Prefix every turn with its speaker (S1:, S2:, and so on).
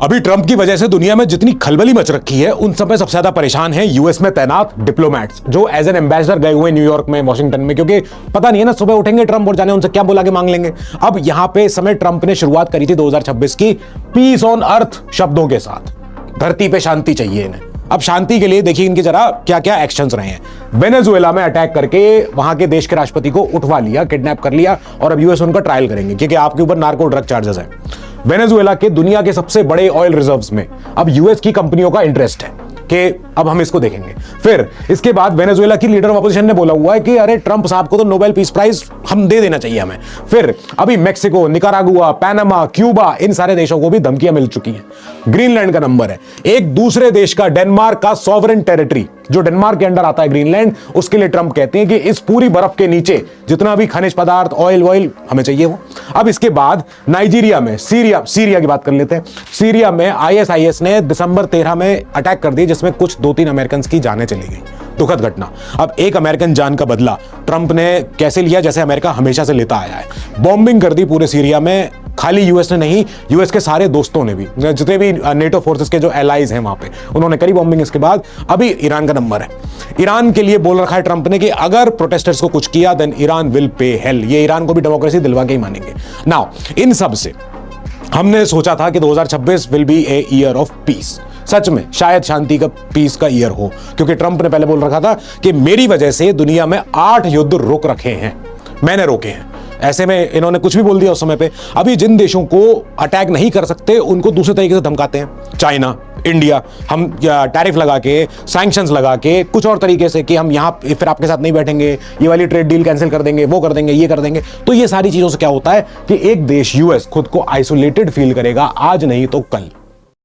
S1: अभी ट्रंप की वजह से दुनिया में जितनी खलबली मच रखी है उन सब में सबसे ज्यादा परेशान है यूएस में तैनात डिप्लोमेट्स जो एज एन एम्बेसडर गए हुए न्यूयॉर्क में, वॉशिंगटन में, क्योंकि पता नहीं है ना सुबह उठेंगे ट्रंप और जाने उनसे क्या बुला के मांग लेंगे। अब यहां पे समय ट्रंप ने शुरुआत करी थी 2026 की पीस ऑन अर्थ शब्दों के साथ, धरती पे शांति चाहिए इन्हें। अब शांति के लिए देखिए इनके जरा क्या क्या एक्शंस रहे हैं। वेनेजुएला में अटैक करके वहां के देश के राष्ट्रपति को उठवा लिया, किडनैप कर लिया और अब यूएस उनका ट्रायल करेंगे क्योंकि आपके ऊपर नार्को ड्रग चार्जेस है। वेनेजुएला के दुनिया के सबसे बड़े ऑयल रिजर्व्स में अब यूएस की कंपनियों का इंटरेस्ट है कि अब हम इसको देखेंगे। फिर इसके बाद वेनेजुएला की लीडर ऑफ अपोजिशन ने बोला हुआ है कि अरे ट्रंप साहब को तो नोबेल पीस प्राइज हम दे देना चाहिए हमें। फिर अभी मेक्सिको, निकारागुआ, पैनामा, क्यूबा, इन सारे देशों को भी धमकियां मिल चुकी हैं। ग्रीनलैंड का नंबर है, एक दूसरे देश का डेनमार्क का सॉवरेन टेरिटरी जो डेनमार्क के अंडर आता है ग्रीनलैंड, उसके लिए ट्रंप कहते हैं कि इस पूरी बर्फ के नीचे जितना भी खनिज पदार्थ, ऑयल हमें चाहिए वो। अब इसके बाद नाइजीरिया में सीरिया की बात कर लेते हैं। सीरिया में आईएसआईएस ने दिसंबर 13 में अटैक कर दिया जिसमें कुछ 2-3 अमेरिकन की जानें चली गई। दुखद घटना। अब एक अमेरिकन जान का बदला ट्रंप ने कैसे लिया, जैसे अमेरिका हमेशा से लेता आया है। बॉम्बिंग कर दी पूरे सीरिया में। खाली यूएस ने नहीं, यूएस के सारे दोस्तों ने भी, जितने भी नेटो फोर्सेस के जो एलाइज हैं वहां पे, उन्होंने करी बॉम्बिंग। इसके बाद अभी ईरान का नंबर है। ईरान के लिए बोल रखा है ट्रंप ने कि अगर प्रोटेस्टर्स को कुछ किया then Iran will pay hell. ये ईरान को भी डेमोक्रेसी दिलवा के ही मानेंगे। नाउ इन सब से हमने सोचा था कि 2026 will be a year of peace. सच में शायद शांति का, पीस का ईयर हो, क्योंकि ट्रंप ने पहले बोल रखा था कि मेरी वजह से दुनिया में 8 युद्ध रुक रखे हैं, मैंने रोके हैं। ऐसे में इन्होंने कुछ भी बोल दिया उस समय पे। अभी जिन देशों को अटैक नहीं कर सकते उनको दूसरे तरीके से धमकाते हैं। चाइना, इंडिया, हम टैरिफ लगा के, सैंक्शंस लगा के, कुछ और तरीके से कि हम यहाँ फिर आपके साथ नहीं बैठेंगे, ये वाली ट्रेड डील कैंसिल कर देंगे, वो कर देंगे, ये कर देंगे। तो ये सारी चीजों से क्या होता है कि एक देश यूएस खुद को आइसोलेटेड फील करेगा, आज नहीं तो कल।